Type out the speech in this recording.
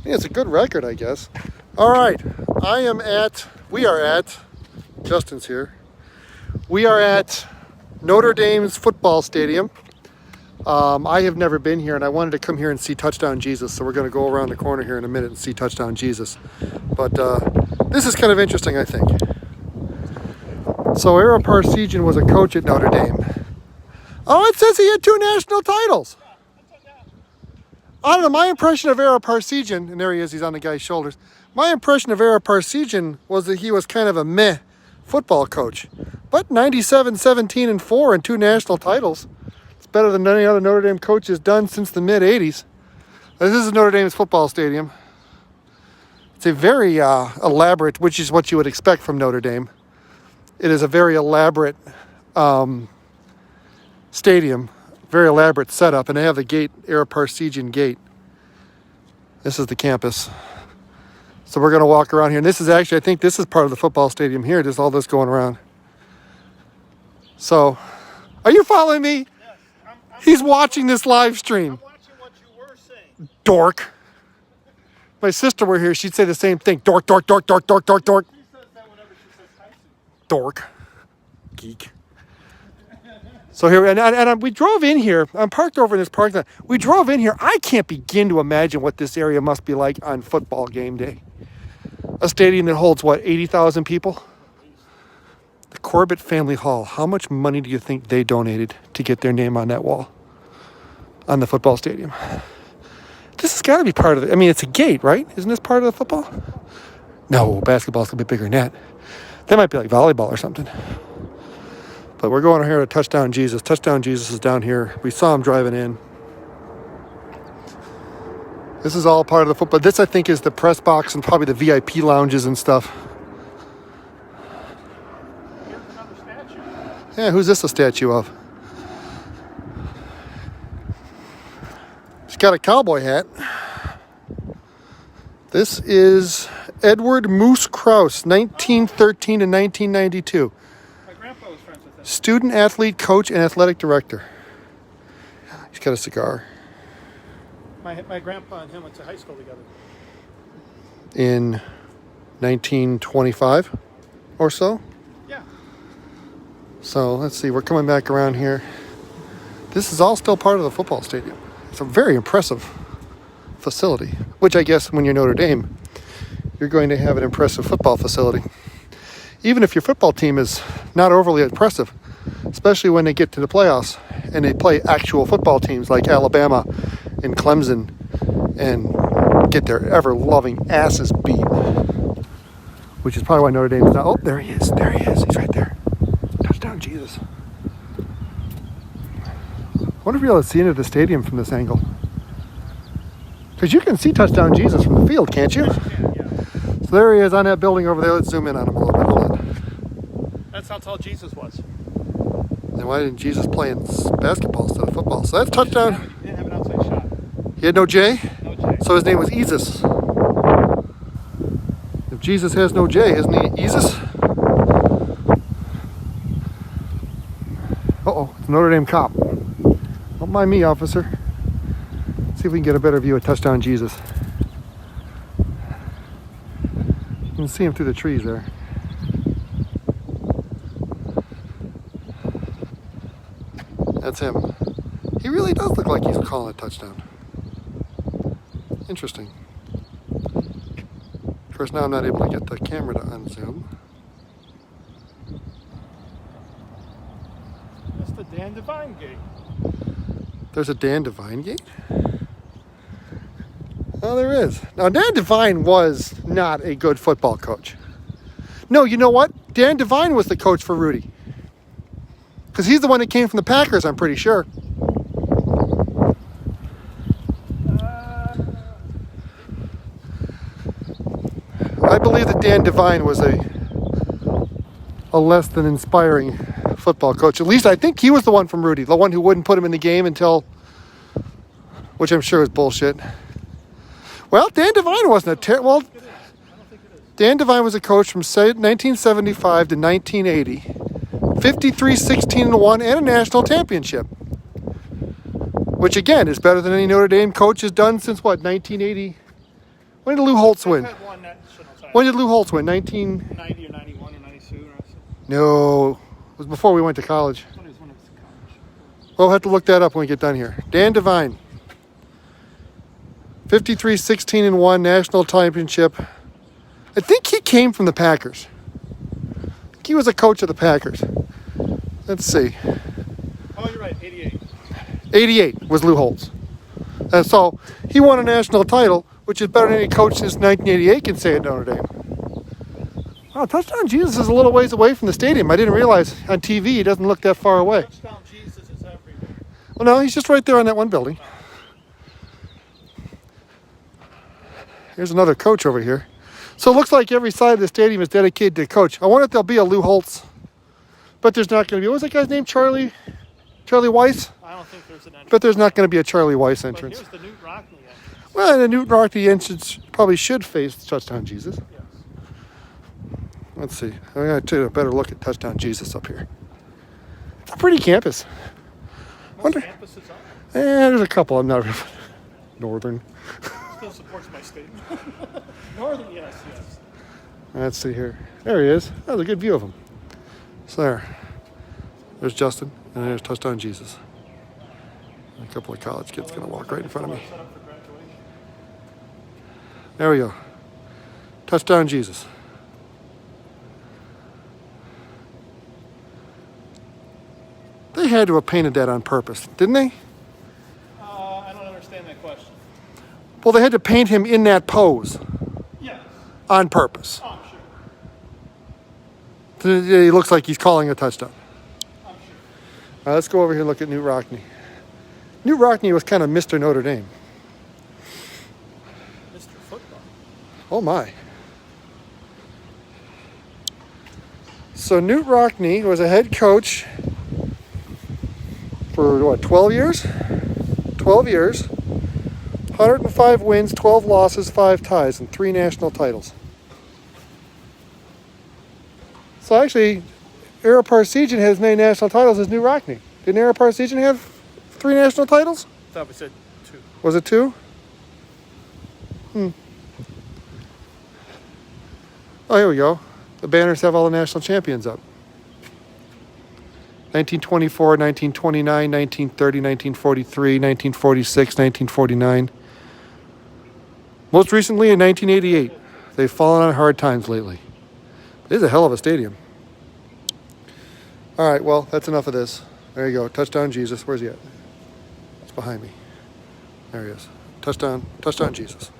Yeah, it's a good record, I guess. All right, we are at, Justin's here. We are at Notre Dame's football stadium. I have never been here, and I wanted to come here and see Touchdown Jesus, so we're going to go around the corner here in a minute and see Touchdown Jesus. But this is kind of interesting, I think. So Ara Parseghian was a coach at Notre Dame. Oh, it says he had 2 national titles. I don't know, my impression of Ara Parseghian, and there he is, he's on the guy's shoulders. My impression of Ara Parseghian was that he was kind of a meh football coach. But 97, 17, and 4 and 2 national titles. It's better than any other Notre Dame coach has done since the mid-'80s. This is Notre Dame's football stadium. It's a very elaborate, which is what you would expect from Notre Dame. It is a very elaborate stadium, very elaborate setup, and they have the gate, Ara Parseghian gate. This is the campus. So we're going to walk around here, and this is actually, I think this is part of the football stadium here. There's all this going around. So, are you following me? Yes, He's watching this live stream. I'm watching what you were saying. Dork. My sister were here, she'd say the same thing. Dork, dork, dork, dork, dork, dork, dork. She says that whenever she says hi to you. Dork. Geek. So here, and we drove in here. I'm parked over in this parking lot. We drove in here. I can't begin to imagine what this area must be like on football game day. A stadium that holds, what, 80,000 people? The Corbett Family Hall. How much money do you think they donated to get their name on that wall? On the football stadium. This has got to be part of it. I mean, it's a gate, right? Isn't this part of the football? No, basketball's going to be bigger than that. That might be like volleyball or something. But we're going here to Touchdown Jesus. Touchdown Jesus is down here. We saw him driving in. This is all part of the football. This, I think, is the press box and probably the VIP lounges and stuff. Here's another statue. Yeah, who's this a statue of? He's got a cowboy hat. This is Edward Moose Krause, 1913 to 1992. My grandpa was friends with him. Student athlete, coach, and athletic director. He's got a cigar. My grandpa and him went to high school together. In 1925 or so. Yeah. So let's see, we're coming back around here. This is all still part of the football stadium. It's a very impressive facility, which I guess when you're Notre Dame, you're going to have an impressive football facility. Even if your football team is not overly impressive, especially when they get to the playoffs and they play actual football teams like Alabama and Clemson and get their ever-loving asses beat, which is probably why Notre Dame is not. Oh, there he is. There he is. He's right there. Touchdown, Jesus. I wonder if you'll be able to see into the stadium from this angle. Because you can see Touchdown Jesus from the field, can't you? Yeah. So there he is on that building over there. Let's zoom in on him a little bit. Hold on. That's how tall Jesus was. Then why didn't Jesus play in basketball instead of football? So that's touchdown. He didn't have an outside shot. He had no J? No J. So his name was Jesus. If Jesus has no J, isn't he Jesus? Uh-oh, it's a Notre Dame cop. Don't mind me, officer. See if we can get a better view of Touchdown Jesus. You can see him through the trees there. That's him. He really does look like he's calling a touchdown. Interesting. Of course, now I'm not able to get the camera to unzoom. That's the Dan Devine gate. There's a Dan Devine gate? Oh, there is. Now, Dan Devine was not a good football coach. No, you know what? Dan Devine was the coach for Rudy. Because he's the one that came from the Packers, I'm pretty sure. I believe that Dan Devine was a less than inspiring football coach. At least I think he was the one from Rudy, the one who wouldn't put him in the game until, which I'm sure is bullshit. Well, Dan Devine wasn't a terrible. Dan Devine was a coach from 1975 to 1980. 53, 16-1, and a national championship. Which, again, is better than any Notre Dame coach has done since, what, 1980? When did Lou Holtz win? I've had one national title. When did Lou Holtz win? 19... 90 or 91 or 92 or something. No, it was before we went to college. I thought it was when it was in college. We'll have to look that up when we get done here. Dan Devine. 53-16-1 national championship. I think he came from the Packers. He was a coach of the Packers. Let's see. Oh, you're right. 88. 88 was Lou Holtz. And so he won a national title, which is better than any coach since 1988 can say at Notre Dame. Wow, Touchdown Jesus is a little ways away from the stadium. I didn't realize on TV he doesn't look that far away. Touchdown Jesus is everywhere. Well, no, he's just right there on that one building. Here's another coach over here. So it looks like every side of the stadium is dedicated to a coach. I wonder if there'll be a Lou Holtz. But there's not going to be. What was that guy's name? Charlie Weiss? I don't think there's an entrance. But there's not going to be a Charlie Weiss But entrance. here's the Newt Rockney entrance. Well, the Newton Rockney entrance probably should face Touchdown Jesus. Yes. Let's see. I'm going to take a better look at Touchdown Jesus up here. It's a pretty campus. Most campuses are. There's a couple. I'm not Northern. Still supports my state. Northern, yes. Let's see here. There he is. That was a good view of him. So there's Justin, and there's Touchdown Jesus. A couple of college kids going to walk right in front of me. Set up for graduation. There we go. Touchdown Jesus. They had to have painted that on purpose, didn't they? I don't understand that question. Well, they had to paint him in that pose Yes. on purpose. Oh, I'm sure. He looks like he's calling a touchdown. I'm sure. All right, let's go over here and look at Newt Rockney. Newt Rockney was kind of Mr. Notre Dame. Mr. Football. Oh, my. So Newt Rockney was a head coach for, 12 years? 12 years. 105 wins, 12 losses, 5 ties, and 3 national titles. So actually, Ara Parseghian had as many national titles as Newt Rockney. Didn't Ara Parseghian have 3 national titles? I thought we said 2. Was it 2? Oh, here we go. The banners have all the national champions up. 1924, 1929, 1930, 1943, 1946, 1949. Most recently in 1988. They've fallen on hard times lately. It is a hell of a stadium. All right, well, that's enough of this. There you go. Touchdown Jesus. Where's he at? It's behind me. There he is. Touchdown Jesus.